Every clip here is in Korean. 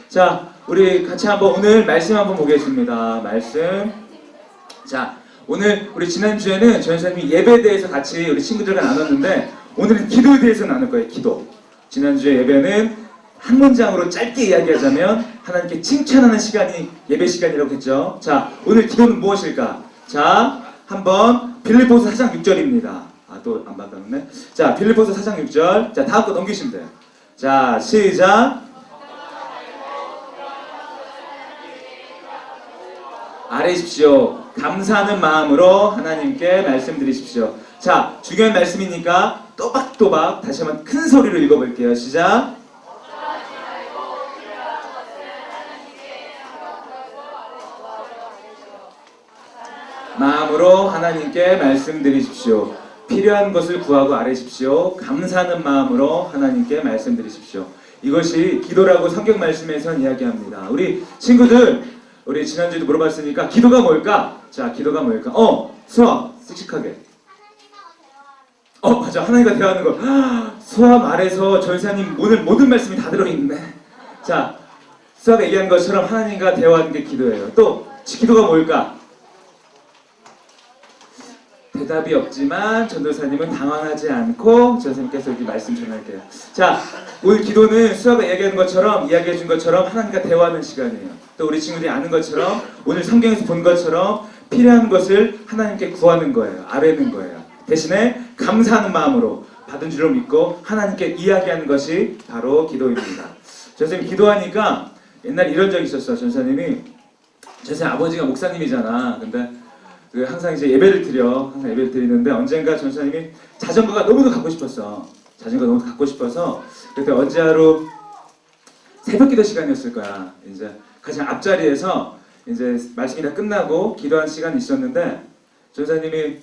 자, 우리 같이 한번 오늘 말씀 한번 보겠습니다. 말씀. 자, 오늘 우리 지난주에는 전사님이 예배에 대해서 같이 우리 친구들과 나눴는데 오늘은 기도에 대해서 나눌 거예요. 기도. 지난주에 예배는 한 문장으로 짧게 이야기하자면 하나님께 칭찬하는 시간이 예배 시간이라고 했죠. 자, 오늘 기도는 무엇일까? 자, 한번 빌립보서 4장 6절입니다. 아, 또 안 받았네. 자, 빌립보서 4장 6절. 자, 다음 거 넘기시면 돼요. 자, 시작. 아뢰십시오. 감사하는 마음으로 하나님께 말씀드리십시오. 자, 중요한 말씀이니까 또박또박 다시 한번 큰 소리로 읽어볼게요. 시작. 마음으로 하나님께 말씀드리십시오. 필요한 것을 구하고 아뢰십시오. 감사하는 마음으로 하나님께 말씀드리십시오. 이것이 기도라고 성경 말씀에선 이야기합니다. 우리 친구들, 우리 지난주에도 물어봤으니까 기도가 뭘까? 자, 기도가 뭘까? 수아, 씩씩하게. 맞아. 하나님과 대화하는 거. 수아 말에서 전사님 오늘 모든 말씀이 다 들어있네. 자, 수아가 얘기한 것처럼 하나님과 대화하는 게 기도예요. 또 기도가 뭘까? 대답이 없지만 전도사님은 당황하지 않고 전사님께서 이렇게 말씀 전할게요. 자, 오늘 기도는 수아가 이야기해 준 것처럼 하나님과 대화하는 시간이에요. 또 우리 친구들이 아는 것처럼 오늘 성경에서 본 것처럼 필요한 것을 하나님께 구하는 거예요. 아뢰는 거예요. 대신에 감사하는 마음으로 받은 줄로 믿고 하나님께 이야기하는 것이 바로 기도입니다. 전사님 기도하니까 옛날에 이런 적이 있었어요. 전사님 아버지가 목사님이잖아. 근데 항상 이제 예배를 드리는데 언젠가 전사님이 자전거가 너무도 갖고 싶었어. 그때 어제 하루 새벽기도 시간이었을 거야. 이제 가장 앞자리에서 이제 말씀이 다 끝나고 기도한 시간이 있었는데 전사님이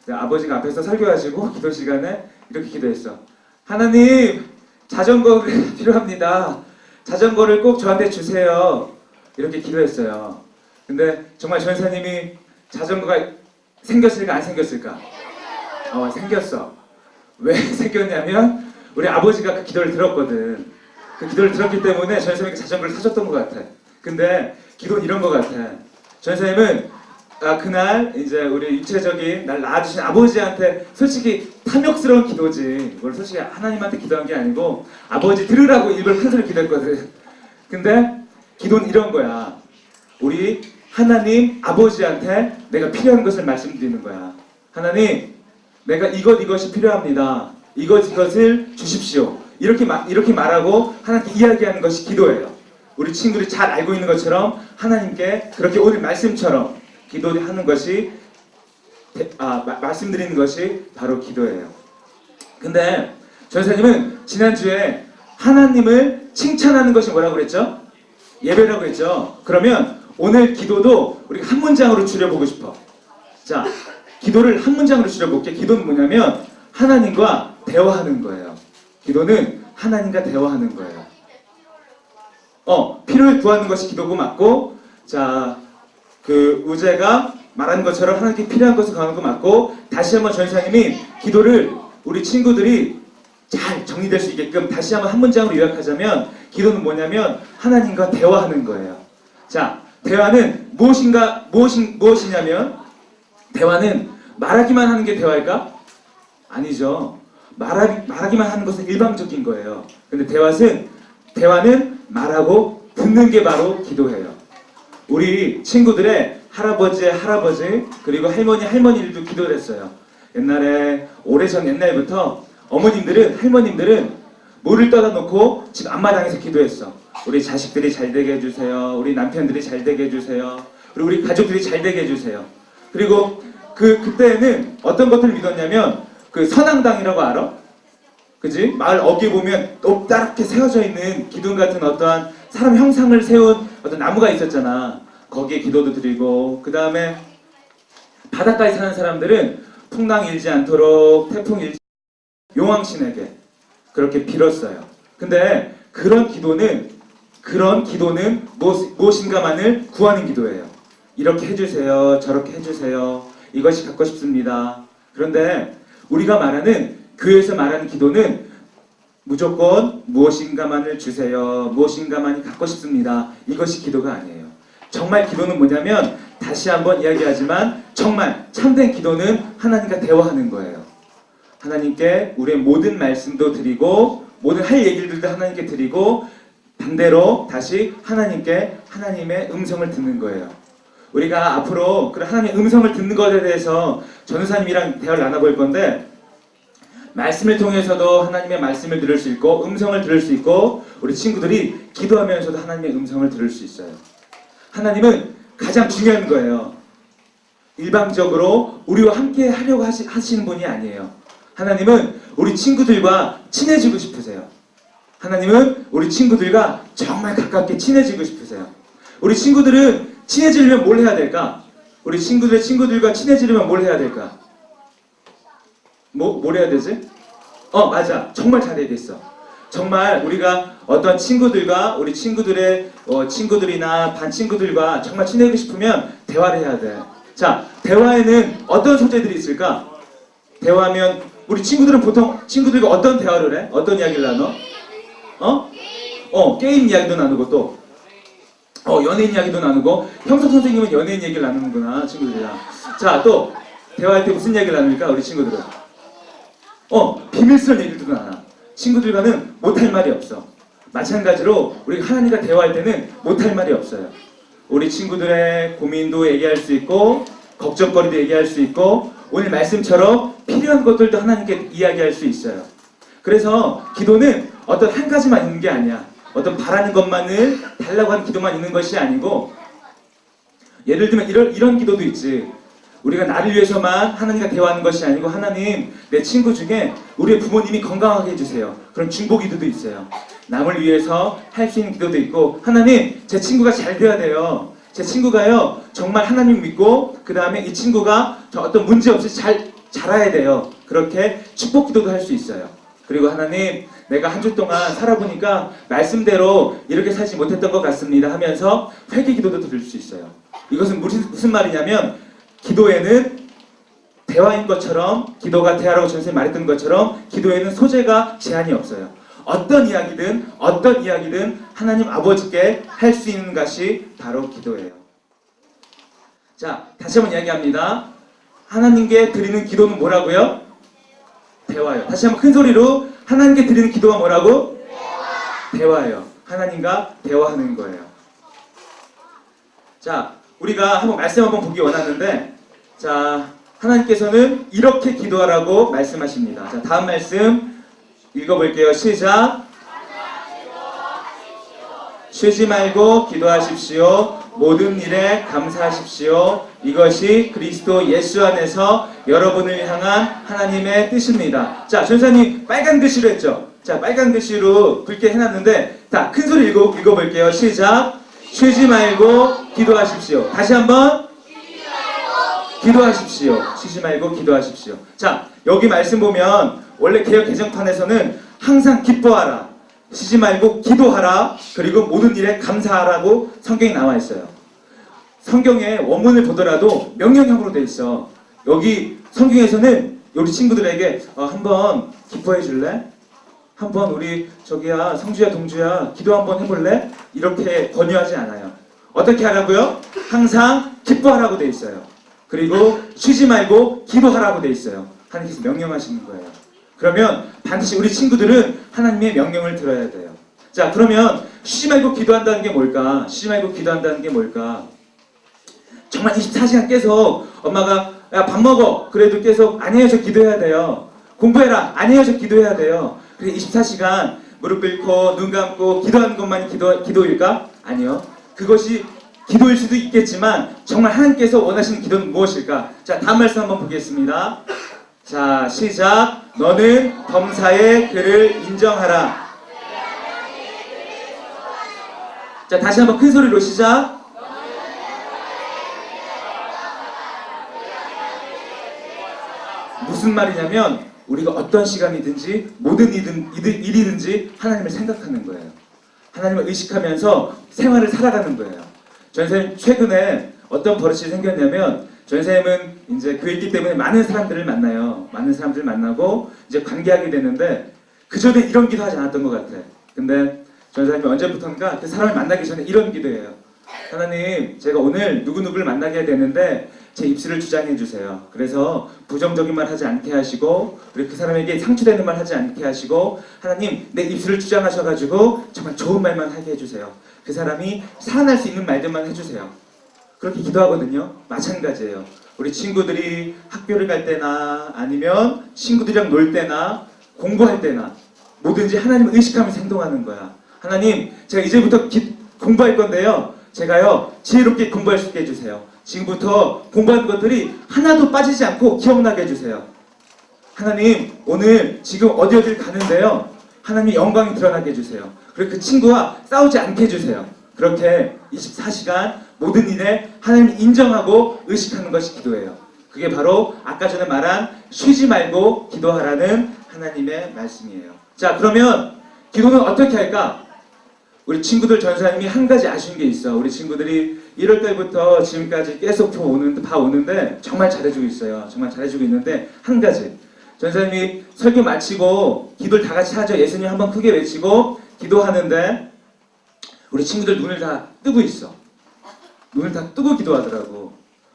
아버지가 앞에서 설교하시고 기도 시간에 이렇게 기도했어. 하나님, 자전거가 필요합니다. 자전거를 꼭 저한테 주세요. 이렇게 기도했어요. 근데 정말 전사님이 자전거가 생겼을까 안 생겼을까? 생겼어. 왜 생겼냐면 우리 아버지가 그 기도를 들었거든. 그 기도를 들었기 때문에 전사님이 자전거를 사줬던 것 같아. 근데 기도는 이런 것 같아. 전사님은 그날 이제 우리 육체적인 날 낳아주신 아버지한테 솔직히 탐욕스러운 기도지. 그걸 솔직히 하나님한테 기도한 게 아니고 아버지 들으라고 입을 큰 소리 기도했거든. 근데 기도는 이런 거야. 우리 하나님 아버지한테 내가 필요한 것을 말씀드리는 거야. 하나님, 내가 이것이 필요합니다. 이것을 주십시오. 이렇게 말하고 하나님께 이야기하는 것이 기도예요. 우리 친구들이 잘 알고 있는 것처럼 하나님께 그렇게 오늘 말씀처럼 기도하는 것이 말씀드리는 것이 바로 기도예요. 근데 전사님은 지난주에 하나님을 칭찬하는 것이 뭐라고 그랬죠? 예배라고 했죠. 그러면 오늘 기도도 우리가 한 문장으로 줄여보고 싶어. 자, 기도를 한 문장으로 줄여볼게. 기도는 뭐냐면 하나님과 대화하는 거예요. 기도는 하나님과 대화하는 거예요. 필요를 구하는 것이 기도고 맞고, 자, 그 우재가 말한 것처럼 하나님께 필요한 것을 구하는 거 맞고, 다시 한번 전사님이 기도를 우리 친구들이 잘 정리될 수 있게끔 다시 한번 한 문장으로 요약하자면 기도는 뭐냐면 하나님과 대화하는 거예요. 자, 대화는 무엇이냐면 대화는 말하기만 하는 게 대화일까? 아니죠. 말하기만 하는 것은 일방적인 거예요. 근데 대화는 말하고 듣는 게 바로 기도예요. 우리 친구들의 할아버지 그리고 할머니들도 기도를 했어요. 옛날에 오래전 옛날부터 할머님들은 물을 떠다 놓고 집 앞마당에서 기도했어. 우리 자식들이 잘 되게 해주세요. 우리 남편들이 잘 되게 해주세요. 그리고 우리 가족들이 잘 되게 해주세요. 그리고 그때는 어떤 것들을 믿었냐면 그 선앙당이라고 알아? 그지? 마을 어귀에 보면 높다랗게 세워져 있는 기둥 같은 어떠한 사람 형상을 세운 어떤 나무가 있었잖아. 거기에 기도도 드리고, 그 다음에 바닷가에 사는 사람들은 풍랑 일지 않도록 태풍 일지 용왕신에게 그렇게 빌었어요. 근데 그런 기도는 무엇인가만을 구하는 기도예요. 이렇게 해주세요. 저렇게 해주세요. 이것이 갖고 싶습니다. 그런데 우리가 말하는 교회에서 말하는 기도는 무조건 무엇인가만을 주세요. 무엇인가만이 갖고 싶습니다. 이것이 기도가 아니에요. 정말 기도는 뭐냐면 다시 한번 이야기하지만 정말 참된 기도는 하나님과 대화하는 거예요. 하나님께 우리의 모든 말씀도 드리고 모든 할 얘기들도 하나님께 드리고 반대로 다시 하나님께 하나님의 음성을 듣는 거예요. 우리가 앞으로 그런 하나님의 음성을 듣는 것에 대해서 전우사님이랑 대화를 나눠볼 건데 말씀을 통해서도 하나님의 말씀을 들을 수 있고 음성을 들을 수 있고 우리 친구들이 기도하면서도 하나님의 음성을 들을 수 있어요. 하나님은 가장 중요한 거예요. 일방적으로 우리와 함께 하려고 하시는 분이 아니에요. 하나님은 우리 친구들과 친해지고 싶으세요. 하나님은 우리 친구들과 정말 가깝게 친해지고 싶으세요. 우리 친구들은 친해지려면 뭘 해야 될까? 우리 친구들과 친해지려면 뭘 해야 될까? 뭘 해야 되지? 맞아. 정말 잘 얘기했어. 정말 우리가 어떤 친구들과 우리 친구들의 친구들이나 반 친구들과 정말 친해지고 싶으면 대화를 해야 돼. 자, 대화에는 어떤 소재들이 있을까? 대화하면 우리 친구들은 보통 친구들과 어떤 대화를 해? 어떤 이야기를 나눠? 게임 이야기도 나누고 또 연예인 이야기도 나누고 형석 선생님은 연예인 얘기를 나누는구나 친구들이랑. 자, 또 대화할 때 무슨 이야기를 나눌까? 우리 친구들은 비밀스러운 얘기들도 나눠. 친구들과는 못할 말이 없어. 마찬가지로 우리가 하나님과 대화할 때는 못할 말이 없어요. 우리 친구들의 고민도 얘기할 수 있고 걱정거리도 얘기할 수 있고 오늘 말씀처럼 필요한 것들도 하나님께 이야기할 수 있어요. 그래서 기도는 어떤 한 가지만 있는 게 아니야. 어떤 바라는 것만을 달라고 하는 기도만 있는 것이 아니고 예를 들면 이런 기도도 있지. 우리가 나를 위해서만 하나님과 대화하는 것이 아니고 하나님 내 친구 중에 우리의 부모님이 건강하게 해주세요. 그런 중보 기도도 있어요. 남을 위해서 할 수 있는 기도도 있고 하나님 제 친구가 잘 돼야 돼요. 제 친구가요 정말 하나님 믿고 그 다음에 이 친구가 어떤 문제 없이 잘 자라야 돼요. 그렇게 축복 기도도 할 수 있어요. 그리고 하나님 내가 한 주 동안 살아보니까 말씀대로 이렇게 살지 못했던 것 같습니다 하면서 회개 기도도 드릴 수 있어요. 이것은 무슨 말이냐면 기도에는 대화인 것처럼 기도가 대화라고 전선생님이 말했던 것처럼 기도에는 소재가 제한이 없어요. 어떤 이야기든 하나님 아버지께 할 수 있는 것이 바로 기도예요. 자, 다시 한번 이야기합니다. 하나님께 드리는 기도는 뭐라고요? 대화예요. 다시 한번 큰 소리로 하나님께 드리는 기도가 뭐라고? 대화예요. 하나님과 대화하는 거예요. 자, 우리가 한번 말씀 한번 보기 원하는데 자, 하나님께서는 이렇게 기도하라고 말씀하십니다. 자, 다음 말씀 읽어볼게요. 시작. 쉬지 말고 기도하십시오. 모든 일에 감사하십시오. 이것이 그리스도 예수 안에서 여러분을 향한 하나님의 뜻입니다. 자, 전사님 빨간 글씨로 했죠? 자, 빨간 글씨로 굵게 해놨는데 자, 큰 소리 읽어볼게요. 시작. 쉬지 말고 기도하십시오. 다시 한번 기도하십시오. 쉬지 말고 기도하십시오. 자, 여기 말씀 보면 원래 개역 개정판에서는 항상 기뻐하라, 쉬지 말고 기도하라, 그리고 모든 일에 감사하라고 성경에 나와 있어요. 성경의 원문을 보더라도 명령형으로 돼 있어. 여기 성경에서는 우리 친구들에게 한번 기뻐해 줄래? 한번 우리 저기야 성주야 동주야 기도 한번 해볼래? 이렇게 권유하지 않아요. 어떻게 하라고요? 항상 기뻐하라고 돼 있어요. 그리고 쉬지 말고 기도하라고 돼 있어요. 하나님께서 명령하시는 거예요. 그러면 반드시 우리 친구들은 하나님의 명령을 들어야 돼요. 자, 그러면 쉬지 말고 기도한다는 게 뭘까? 쉬지 말고 기도한다는 게 뭘까? 정말 24시간 계속 엄마가 야, 밥 먹어. 그래도 계속 아니에요, 저 기도해야 돼요. 공부해라. 아니에요, 저 기도해야 돼요. 그래 24시간 무릎 꿇고 눈 감고 기도하는 것만이 기도일까? 아니요. 그것이 기도일 수도 있겠지만 정말 하나님께서 원하시는 기도는 무엇일까? 자, 다음 말씀 한번 보겠습니다. 자, 시작. 너는 범사의 그를 인정하라. 자, 다시 한번 큰 소리로 시작. 무슨 말이냐면 우리가 어떤 시간이든지 모든 일이든지 하나님을 생각하는 거예요. 하나님을 의식하면서 생활을 살아가는 거예요. 전선생님 최근에 어떤 버릇이 생겼냐면 전선생님은 이제 교회 있기 때문에 많은 사람들을 만나요. 많은 사람들을 만나고 이제 관계하게 되는데 그전에 이런 기도 하지 않았던 것 같아. 근데 전사님이 언제부턴가 그 사람을 만나기 전에 이런 기도예요. 하나님, 제가 오늘 누구누구를 만나게 되는데 제 입술을 주장해 주세요. 그래서 부정적인 말 하지 않게 하시고, 그리고 그 사람에게 상처되는 말 하지 않게 하시고, 하나님 내 입술을 주장하셔가지고 정말 좋은 말만 하게 해주세요. 그 사람이 살아날 수 있는 말들만 해주세요. 그렇게 기도하거든요. 마찬가지예요. 우리 친구들이 학교를 갈 때나 아니면 친구들이랑 놀 때나 공부할 때나 뭐든지 하나님을 의식하면서 행동하는 거야. 하나님, 제가 이제부터 공부할 건데요. 제가요 지혜롭게 공부할 수 있게 해주세요. 지금부터 공부하는 것들이 하나도 빠지지 않고 기억나게 해주세요. 하나님, 오늘 지금 어디 가는데요. 하나님의 영광이 드러나게 해주세요. 그리고 그 친구와 싸우지 않게 해주세요. 그렇게 24시간 모든 일에 하나님을 인정하고 의식하는 것이 기도예요. 그게 바로 아까 전에 말한 쉬지 말고 기도하라는 하나님의 말씀이에요. 자, 그러면 기도는 어떻게 할까? 우리 친구들 전사님이 한 가지 아쉬운 게 있어. 우리 친구들이 1월 달부터 지금까지 계속 봐오는데 정말 잘해주고 있어요. 정말 잘해주고 있는데 한 가지. 전사님이 설교 마치고 기도를 다 같이 하죠. 예수님 한번 크게 외치고 기도하는데 우리 친구들 눈을 다 뜨고 있어. 눈을 다 뜨고 기도하더라고.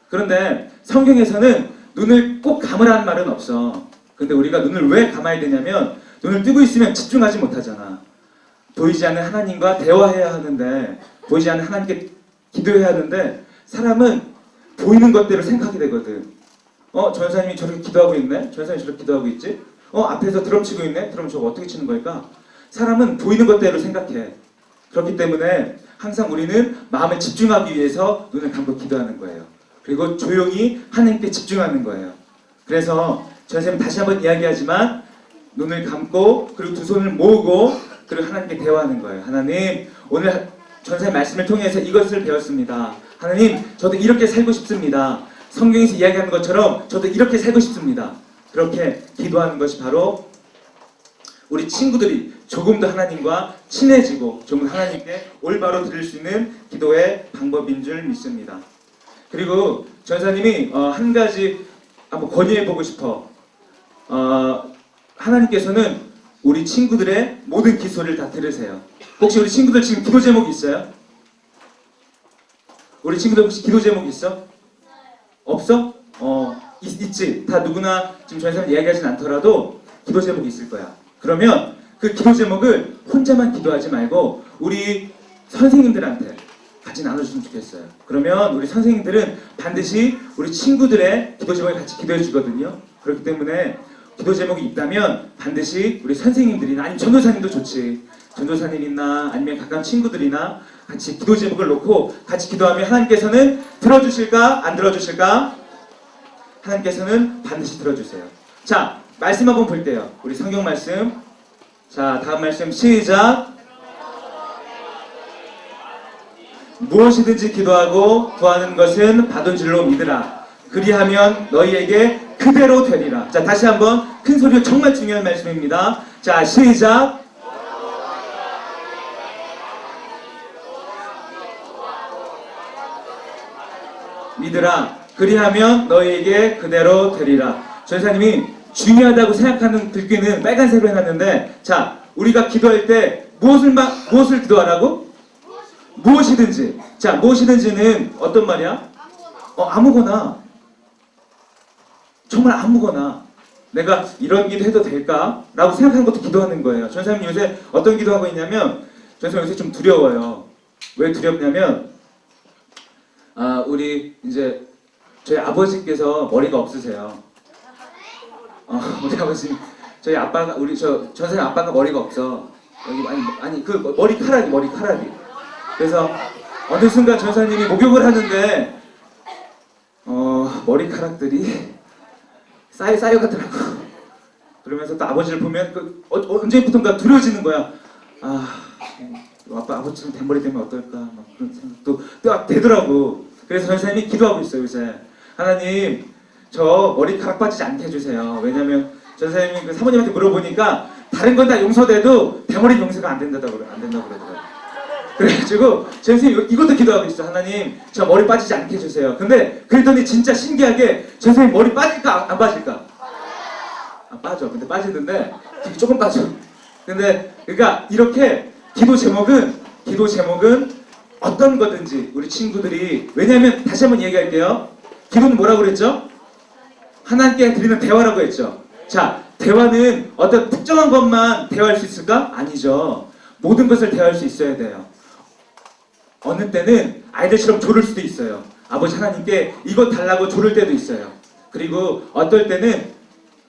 그런데 성경에서는 눈을 꼭 감으라는 말은 없어. 근데 우리가 눈을 왜 감아야 되냐면 눈을 뜨고 있으면 집중하지 못하잖아. 보이지 않는 하나님과 대화해야 하는데, 보이지 않는 하나님께 기도해야 하는데 사람은 보이는 것대로 생각하게 되거든. 전사님이 저렇게 기도하고 있네? 전사님이 저렇게 기도하고 있지? 앞에서 드럼 치고 있네? 드럼 저거 어떻게 치는 걸까? 사람은 보이는 것대로 생각해. 그렇기 때문에 항상 우리는 마음을 집중하기 위해서 눈을 감고 기도하는 거예요. 그리고 조용히 하나님께 집중하는 거예요. 그래서 전사님 다시 한번 이야기하지만 눈을 감고 그리고 두 손을 모으고 그리고 하나님께 대화하는 거예요. 하나님, 오늘 전사의 말씀을 통해서 이것을 배웠습니다. 하나님, 저도 이렇게 살고 싶습니다. 성경에서 이야기하는 것처럼 저도 이렇게 살고 싶습니다. 그렇게 기도하는 것이 바로 우리 친구들이 조금 더 하나님과 친해지고 조금 더 하나님께 올바로 드릴 수 있는 기도의 방법인 줄 믿습니다. 그리고 전사님이 한 가지 한번 권유해보고 싶어. 하나님께서는 우리 친구들의 모든 기도를 다 들으세요. 혹시 우리 친구들 지금 기도 제목 있어요? 우리 친구들 혹시 기도 제목 있어? 없어? 있지. 다 누구나 지금 전사님 이야기하진 않더라도 기도 제목이 있을 거야. 그러면 그 기도 제목을 혼자만 기도하지 말고 우리 선생님들한테 같이 나눠주시면 좋겠어요. 그러면 우리 선생님들은 반드시 우리 친구들의 기도 제목을 같이 기도해 주거든요. 그렇기 때문에 기도 제목이 있다면 반드시 우리 선생님들이나 아니면 전도사님도 좋지. 전도사님이나 아니면 가까운 친구들이나 같이 기도 제목을 놓고 같이 기도하면 하나님께서는 들어주실까? 안 들어주실까? 하나님께서는 반드시 들어주세요. 자, 말씀 한번 볼게요. 우리 성경 말씀. 자, 다음 말씀 시작. 무엇이든지 기도하고 구하는 것은 받은 줄로 믿으라. 그리하면 너희에게 그대로 되리라. 자, 다시 한번 큰 소리로 정말 중요한 말씀입니다. 자, 시작. 믿으라. 그리하면 너희에게 그대로 되리라. 전사님이 중요하다고 생각하는 글귀는 빨간색으로 해놨는데, 자, 우리가 기도할 때 무엇을 기도하라고? 무엇이든지. 자, 무엇이든지는 어떤 말이야? 아무거나. 정말 아무거나. 내가 이런 기도 해도 될까? 라고 생각하는 것도 기도하는 거예요. 전사님 요새 어떤 기도하고 있냐면, 전사님 요새 좀 두려워요. 왜 두렵냐면, 우리 이제 저희 아버지께서 머리가 없으세요. 우리 아버지, 저희 아빠가, 전사님 아빠가 머리가 없어. 여기 아니 그 머리카락이. 그래서 어느 순간 전사님이 목욕을 하는데 머리카락들이 쌓여가더라고. 그러면서 또 아버지를 보면 언제부턴가 두려워지는 거야. 아버지처럼 대머리 되면 어떨까? 막 그런 생각도 또 되더라고. 그래서 전사님이 기도하고 있어요 요새. 하나님, 저 머리카락 빠지지 않게 해주세요. 왜냐면 전사님이 그 사모님한테 물어보니까 다른 건 다 용서돼도 대머리 용서가 안 된다고 그러더라고요. 그래가지고 전사님 이것도 기도하고 있어. 하나님, 저 머리 빠지지 않게 해주세요. 근데 그랬더니 진짜 신기하게 전사님 머리 빠질까 안 빠질까? 빠져. 근데 빠지는데 조금 빠져. 근데 그러니까 이렇게 기도 제목은 어떤 거든지 우리 친구들이, 왜냐하면 다시 한번 얘기할게요. 기도는 뭐라고 그랬죠? 하나님께 드리는 대화라고 했죠. 자, 대화는 어떤 특정한 것만 대화할 수 있을까? 아니죠. 모든 것을 대화할 수 있어야 돼요. 어느 때는 아이들처럼 조를 수도 있어요. 아버지 하나님께 이것 달라고 조를 때도 있어요. 그리고 어떨 때는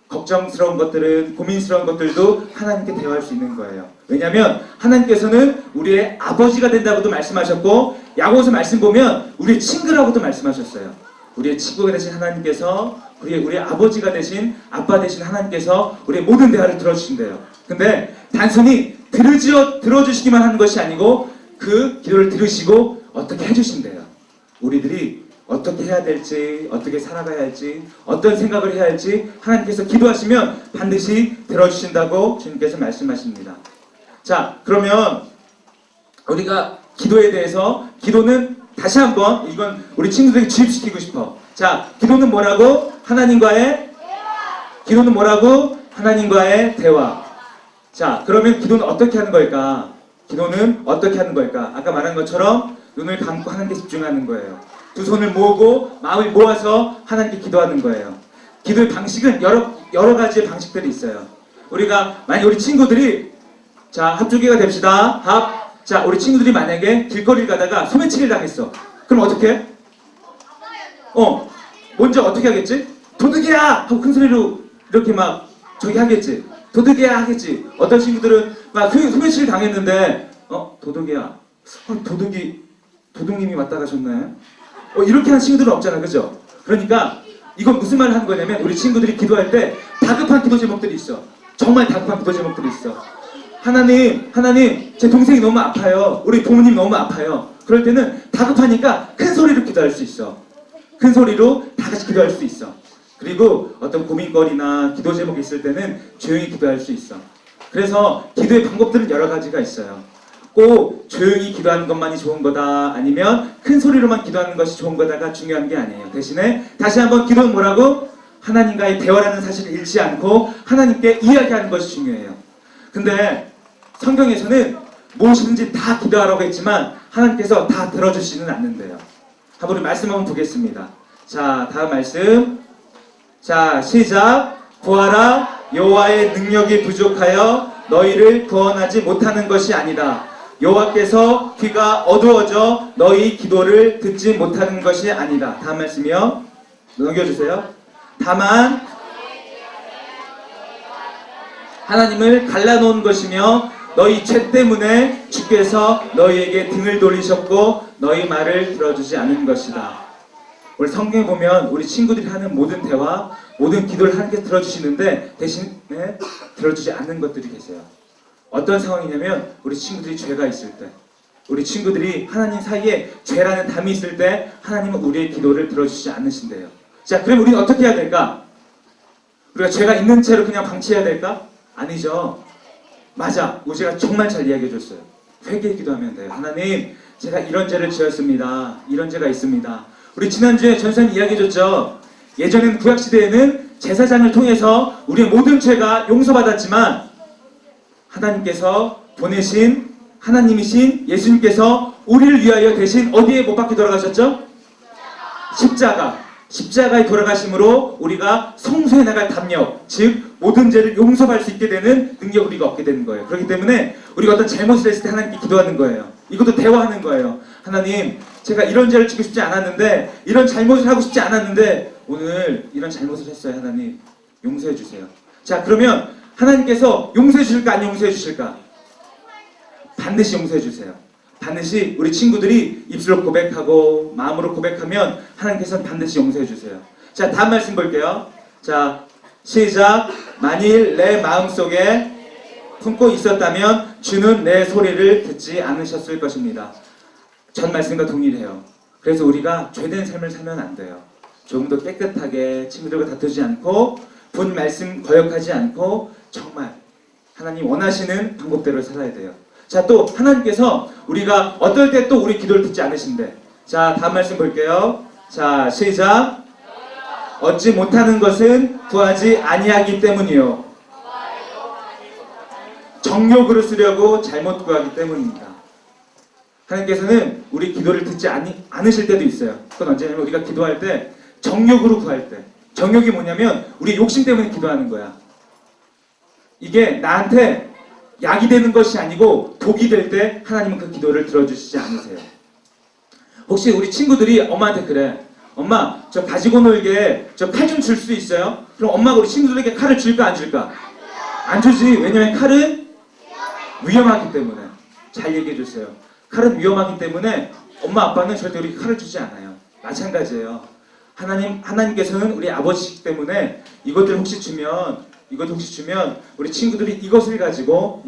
걱정스러운 것들은, 고민스러운 것들도 하나님께 대화할 수 있는 거예요. 왜냐하면 하나님께서는 우리의 아버지가 된다고도 말씀하셨고, 야고보서 말씀 보면 우리의 친구라고도 말씀하셨어요. 우리의 친구가 되신 하나님께서, 우리의 아버지가 되신, 아빠 되신 하나님께서 우리의 모든 대화를 들어주신대요. 근데 단순히 들어주시기만 하는 것이 아니고 그 기도를 들으시고 어떻게 해주신대요. 우리들이 어떻게 해야 될지, 어떻게 살아가야 할지, 어떤 생각을 해야 할지 하나님께서 기도하시면 반드시 들어주신다고 주님께서 말씀하십니다. 자, 그러면 우리가 기도에 대해서, 기도는 다시 한번 이건 우리 친구들에게 주입시키고 싶어. 자, 기도는 뭐라고? 하나님과의 기도는 뭐라고? 하나님과의 대화. 자, 그러면 기도는 어떻게 하는 걸까? 기도는 어떻게 하는 걸까? 아까 말한 것처럼 눈을 감고 하나님께 집중하는 거예요. 두 손을 모으고 마음을 모아서 하나님께 기도하는 거예요. 기도의 방식은 여러 가지의 방식들이 있어요. 우리가 만약 우리 친구들이, 자, 합주기가 됩시다. 자, 우리 친구들이 만약에 길거리를 가다가 소매치기를 당했어. 그럼 어떻게 해? 먼저 어떻게 하겠지? 도둑이야! 하고 큰 소리로 이렇게 막 저기 하겠지. 도둑이야 하겠지. 어떤 친구들은 막 소매치기를 당했는데 도둑이야. 도둑님이 왔다 가셨나요? 이렇게 하는 친구들은 없잖아, 그죠? 그러니까 이건 무슨 말을 하는 거냐면, 우리 친구들이 기도할 때 다급한 기도 제목들이 있어. 정말 다급한 기도 제목들이 있어. 하나님, 제 동생이 너무 아파요. 우리 부모님 너무 아파요. 그럴 때는 다급하니까 큰 소리로 기도할 수 있어. 큰 소리로 다 같이 기도할 수 있어. 그리고 어떤 고민거리나 기도 제목이 있을 때는 조용히 기도할 수 있어. 그래서 기도의 방법들은 여러 가지가 있어요. 꼭 조용히 기도하는 것만이 좋은 거다, 아니면 큰 소리로만 기도하는 것이 좋은 거다가 중요한 게 아니에요. 대신에 다시 한번 기도는 뭐라고? 하나님과의 대화라는 사실을 잃지 않고 하나님께 이야기하는 것이 중요해요. 근데 성경에서는 무엇이든지 다 기도하라고 했지만 하나님께서 다 들어주시는 않는데요. 한번 우리 말씀 한번 보겠습니다. 자, 다음 말씀. 자, 시작. 구하라. 여호와의 능력이 부족하여 너희를 구원하지 못하는 것이 아니다. 여호와께서 귀가 어두워져 너희 기도를 듣지 못하는 것이 아니다. 다음 말씀이요. 넘겨주세요. 다만 하나님을 갈라놓은 것이며 너희 죄 때문에 주께서 너희에게 등을 돌리셨고 너희 말을 들어주지 않은 것이다. 우리 성경에 보면 우리 친구들이 하는 모든 대화, 모든 기도를 하나님께서 들어주시는데 대신에 들어주지 않는 것들이 계세요. 어떤 상황이냐면, 우리 친구들이 죄가 있을 때, 우리 친구들이 하나님 사이에 죄라는 담이 있을 때 하나님은 우리의 기도를 들어주시지 않으신대요. 자, 그럼 우리는 어떻게 해야 될까? 우리가 죄가 있는 채로 그냥 방치해야 될까? 아니죠. 맞아. 우지가 정말 잘 이야기해 줬어요. 회개 기도하면 돼요. 하나님, 제가 이런 죄를 지었습니다. 이런 죄가 있습니다. 우리 지난주에 전사님 이야기해 줬죠. 예전에는 구약시대에는 제사장을 통해서 우리의 모든 죄가 용서받았지만 하나님께서 보내신 하나님이신 예수님께서 우리를 위하여 대신 어디에 못 박혀 돌아가셨죠? 십자가에 돌아가심으로 우리가 성소에 나갈 담력, 즉 모든 죄를 용서할 수 있게 되는 능력을 우리가 얻게 되는 거예요. 그렇기 때문에 우리가 어떤 잘못을 했을 때 하나님께 기도하는 거예요. 이것도 대화하는 거예요. 하나님, 제가 이런 죄를 지고 싶지 않았는데, 이런 잘못을 하고 싶지 않았는데 오늘 이런 잘못을 했어요. 하나님, 용서해 주세요. 자, 그러면 하나님께서 용서해 주실까, 안 용서해 주실까? 반드시 용서해 주세요. 반드시 우리 친구들이 입술로 고백하고 마음으로 고백하면 하나님께서는 반드시 용서해 주세요. 자, 다음 말씀 볼게요. 자, 시작. 만일 내 마음속에 품고 있었다면 주는 내 소리를 듣지 않으셨을 것입니다. 전 말씀과 동일해요. 그래서 우리가 죄된 삶을 살면 안 돼요. 조금 더 깨끗하게 친구들과 다투지 않고 본 말씀 거역하지 않고 정말 하나님 원하시는 방법대로 살아야 돼요. 자, 또 하나님께서 우리가 어떨 때 또 우리 기도를 듣지 않으신대. 자, 다음 말씀 볼게요. 자, 시작. 얻지 못하는 것은 구하지 아니하기 때문이요. 정욕으로 쓰려고 잘못 구하기 때문입니다. 하나님께서는 우리 기도를 듣지 않으실 때도 있어요. 그건 언제냐면 우리가 기도할 때 정욕으로 구할 때. 정욕이 뭐냐면 우리 욕심 때문에 기도하는 거야. 이게 나한테 약이 되는 것이 아니고 독이 될 때 하나님은 그 기도를 들어주시지 않으세요. 혹시 우리 친구들이 엄마한테 그래. 엄마 저 가지고 놀게 저 칼 좀 줄 수 있어요? 그럼 엄마가 우리 친구들에게 칼을 줄까 안 줄까? 안 주지. 왜냐면 칼은 위험하기 때문에. 잘 얘기해 주세요. 칼은 위험하기 때문에 엄마 아빠는 절대 우리 칼을 주지 않아요. 마찬가지예요. 하나님께서는 우리 아버지이기 때문에 이것들 혹시 주면 우리 친구들이 이것을 가지고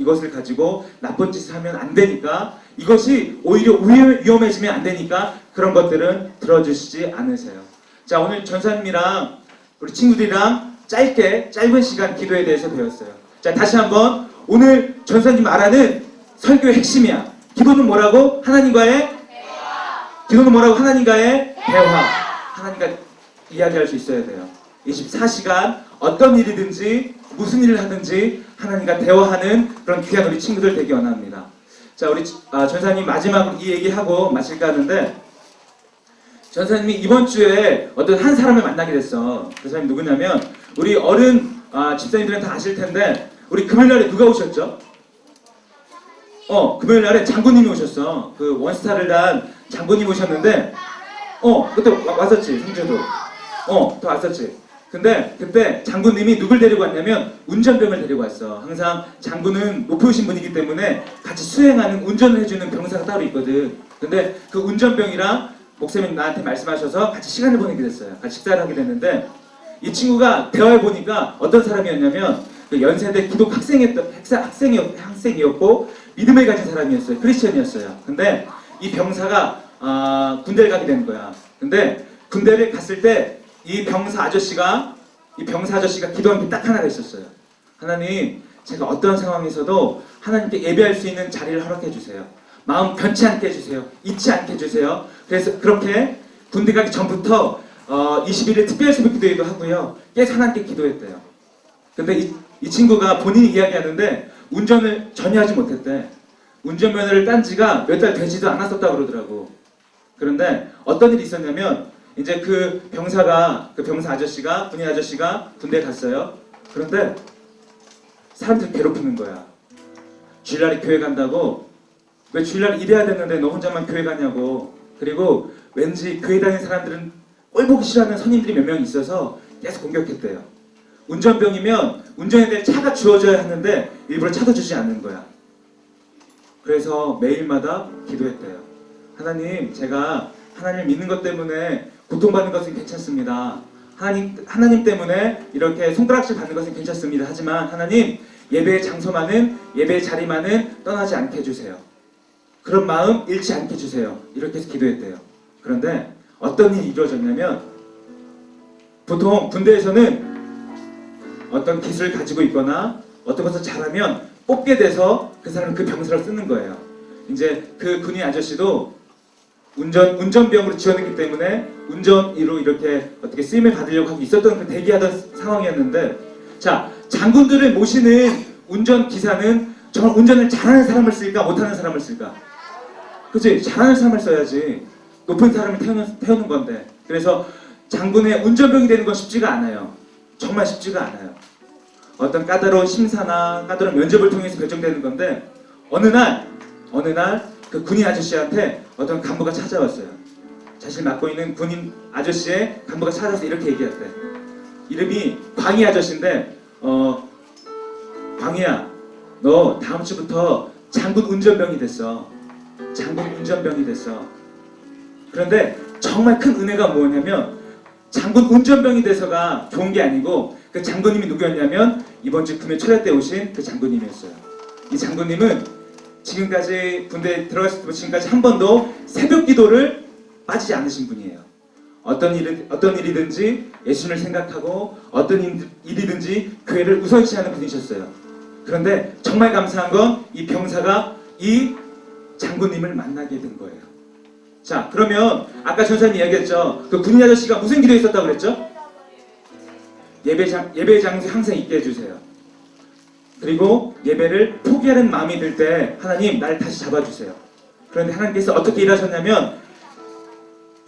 나쁜 짓을 하면 안 되니까, 이것이 오히려 위험해지면 안 되니까 그런 것들은 들어주시지 않으세요. 자, 오늘 전사님이랑 우리 친구들이랑 짧은 시간 기도에 대해서 배웠어요. 자, 다시 한번 오늘 전사님 말하는 설교의 핵심이야. 기도는 뭐라고? 하나님과의 대화. 하나님과 이야기할 수 있어야 돼요. 24시간 어떤 일이든지 무슨 일을 하든지 하나님과 대화하는 그런 귀한 우리 친구들 되기 원합니다. 자, 우리 전사님 마지막으로 이 얘기하고 마칠까 하는데, 전사님이 이번 주에 어떤 한 사람을 만나게 됐어. 그 사람이 누구냐면 우리 어른 집사님들은 다 아실 텐데, 우리 금요일날에 누가 오셨죠? 금요일날에 장군님이 오셨어. 그 원스타를 단 장군님 오셨는데, 그때 왔었지, 성주도. 또 왔었지. 근데 그때 장군님이 누굴 데리고 왔냐면 운전병을 데리고 왔어. 항상 장군은 높으신 분이기 때문에 같이 수행하는, 운전을 해주는 병사가 따로 있거든. 근데 그 운전병이랑 목사님 나한테 말씀하셔서 같이 시간을 보내게 됐어요. 같이 식사를 하게 됐는데, 이 친구가 대화해 보니까 어떤 사람이었냐면 그 연세대 기독 학생이었고 믿음을 가진 사람이었어요. 크리스천이었어요. 근데 이 병사가 군대를 가게 된 거야. 근데 군대를 갔을 때 이 병사 아저씨가 기도한 게 딱 하나가 있었어요. 하나님, 제가 어떤 상황에서도 하나님께 예배할 수 있는 자리를 허락해 주세요. 마음 변치 않게 해주세요. 잊지 않게 해주세요. 그래서 그렇게 군대 가기 전부터 21일 특별 새벽 기도회도 하고요. 계속 하나님께 기도했대요. 근데 이 친구가 본인이 이야기하는데 운전을 전혀 하지 못했대. 운전면허를 딴 지가 몇 달 되지도 않았었다고 그러더라고. 그런데 어떤 일이 있었냐면, 이제 그 병사 아저씨가, 군인 아저씨가 군대에 갔어요. 그런데 사람들 괴롭히는 거야. 주일날에 교회 간다고, 왜 주일날 일해야 되는데 너 혼자만 교회 가냐고. 그리고 왠지 교회 다니는 사람들은 꼴 보기 싫어하는 선임들이 몇 명 있어서 계속 공격했대요. 운전병이면 운전해야 될 차가 주어져야 하는데 일부러 차도 주지 않는 거야. 그래서 매일마다 기도했대요. 하나님, 제가 하나님을 믿는 것 때문에 고통받는 것은 괜찮습니다. 하나님 때문에 이렇게 손가락질 받는 것은 괜찮습니다. 하지만 하나님, 예배의 장소만은, 예배의 자리만은 떠나지 않게 해주세요. 그런 마음 잃지 않게 해주세요. 이렇게 해서 기도했대요. 그런데 어떤 일이 이루어졌냐면, 보통 군대에서는 어떤 기술을 가지고 있거나 어떤 것을 잘하면 뽑게 돼서 그 사람은 그 병사를 쓰는 거예요. 이제 그 군인 아저씨도 운전병으로 지원했기 때문에 운전이로 이렇게 어떻게 쓰임을 받으려고 하고 있었던 그 대기하던 상황이었는데, 자, 장군들을 모시는 운전기사는 정말 운전을 잘하는 사람을 쓸까 못하는 사람을 쓸까? 그치? 잘하는 사람을 써야지. 높은 사람을 태우는 건데. 그래서 장군의 운전병이 되는 건 쉽지가 않아요. 정말 쉽지가 않아요. 어떤 까다로운 심사나 까다로운 면접을 통해서 결정되는 건데, 어느 날 그 군인 아저씨한테 어떤 간부가 찾아왔어요. 자신을 맡고 있는 군인 아저씨의 간부가 찾아와서 이렇게 얘기했대. 이름이 광희 아저씨인데, 광희야, 너 다음 주부터 장군 운전병이 됐어. 그런데 정말 큰 은혜가 뭐냐면, 장군 운전병이 돼서가 좋은 게 아니고, 그 장군님이 누구였냐면 이번 주 금요 철야 때 오신 그 장군님이었어요. 이 장군님은 지금까지 군대에 들어갔을 때부터 지금까지 한 번도 새벽 기도를 빠지지 않으신 분이에요. 어떤 일이든지 예수님을 생각하고 어떤 일이든지 교회를 우선시하는 분이셨어요. 그런데 정말 감사한 건 이 병사가 이 장군님을 만나게 된 거예요. 자, 그러면 아까 전사님이 이야기했죠. 그 군인 아저씨가 무슨 기도에 있었다고 그랬죠? 예배 장소에 항상 있게 해주세요. 그리고 예배를 포기하는 마음이 들 때 하나님 나를 다시 잡아주세요. 그런데 하나님께서 어떻게 일하셨냐면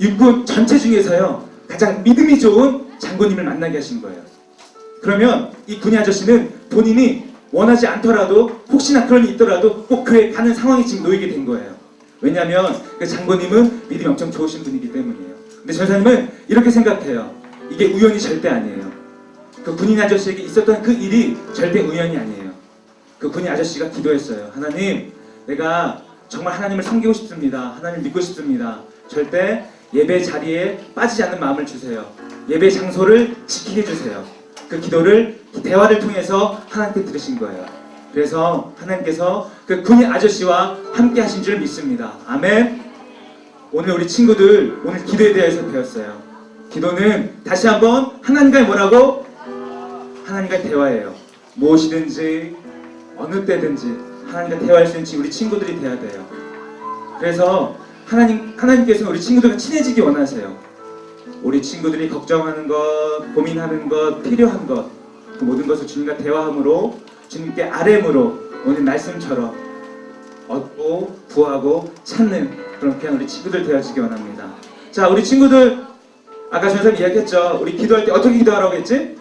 육군 전체 중에서요 가장 믿음이 좋은 장군님을 만나게 하신 거예요. 그러면 이 군인 아저씨는 본인이 원하지 않더라도 혹시나 그런 일이 있더라도 꼭 그에 가는 상황이 지금 놓이게 된 거예요. 왜냐하면 그 장군님은 믿음이 엄청 좋으신 분이기 때문이에요. 근데 전사님은 이렇게 생각해요. 이게 우연이 절대 아니에요. 그 군인 아저씨에게 있었던 그 일이 절대 우연이 아니에요. 그 군인 아저씨가 기도했어요. 하나님, 내가 정말 하나님을 섬기고 싶습니다. 하나님을 믿고 싶습니다. 절대 예배 자리에 빠지지 않는 마음을 주세요. 예배 장소를 지키게 해주세요. 그 기도를 대화를 통해서 하나님께 들으신 거예요. 그래서 하나님께서 그 군인 아저씨와 함께 하신 줄 믿습니다. 아멘. 오늘 우리 친구들 오늘 기도에 대해서 배웠어요. 기도는 다시 한번 하나님과의 뭐라고? 하나님과의 대화예요. 무엇이든지 어느 때든지 하나님과 대화할 수 있는 우리 친구들이 돼야 돼요. 그래서 하나님께서는 우리 친구들과 친해지기 원하세요. 우리 친구들이 걱정하는 것, 고민하는 것, 필요한 것, 그 모든 것을 주님과 대화함으로 주님께 아뢰므로 오늘 말씀처럼 얻고 구하고 찾는 그렇게 우리 친구들 되어지기 원합니다. 자, 우리 친구들 아까 전사님 이야기했죠. 우리 기도할 때 어떻게 기도하라고 했지?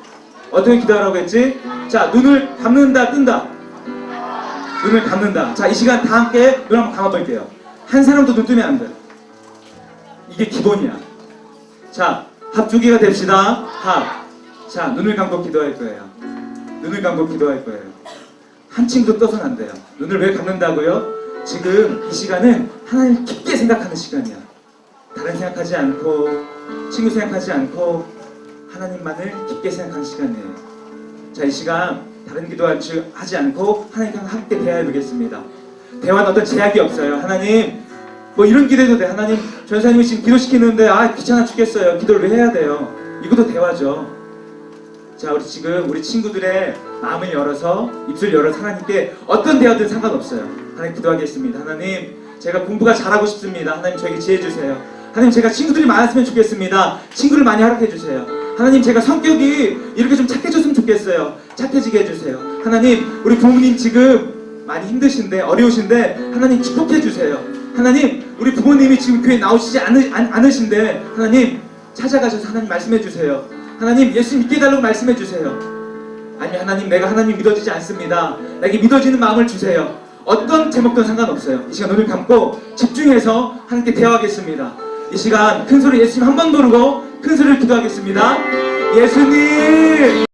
어떻게 기도하라고 했지? 자, 눈을 감는다, 뜬다. 눈을 감는다. 자, 이 시간 다 함께 눈 한번 감아볼게요. 한 사람도 눈 뜨면 안 돼. 이게 기본이야. 자, 합주기가 됩시다. 합. 자, 눈을 감고 기도할 거예요. 눈을 감고 기도할 거예요. 한 친구도 떠서는 안 돼요. 눈을 왜 감는다고요? 지금 이 시간은 하나님 깊게 생각하는 시간이야. 다른 생각하지 않고 친구 생각하지 않고 하나님만을 깊게 생각하는 시간이에요. 자, 이 시간 다른 기도하지 않고 하나님과 함께 대화해보겠습니다. 대화는 어떤 제약이 없어요. 하나님 뭐 이런 기도해도 돼. 하나님 전사님이 지금 기도시키는데 귀찮아 죽겠어요. 기도를 왜 해야 돼요? 이것도 대화죠. 자, 우리 친구들의 마음을 열어서 입술 열어서 하나님께 어떤 대화든 상관없어요. 하나님 기도하겠습니다. 하나님 제가 공부가 잘하고 싶습니다. 하나님 저에게 지혜 주세요. 하나님 제가 친구들이 많았으면 좋겠습니다. 친구를 많이 허락해 주세요. 하나님 제가 성격이 이렇게 좀 착해졌으면 좋겠어요. 착해지게 해주세요. 하나님 우리 부모님 지금 많이 힘드신데 어려우신데 하나님 축복해 주세요. 하나님 우리 부모님이 지금 교회 나오시지 않으신데 하나님 찾아가셔서 하나님 말씀해 주세요. 하나님 예수 믿게 해달라고 말씀해 주세요. 아니 하나님 내가 하나님 믿어지지 않습니다. 나에게 믿어지는 마음을 주세요. 어떤 제목든 상관없어요. 이 시간 눈을 감고 집중해서 하나님께 대화하겠습니다. 이 시간 큰 소리 예수님 한 번 부르고 큰 소리를 기도하겠습니다. 예수님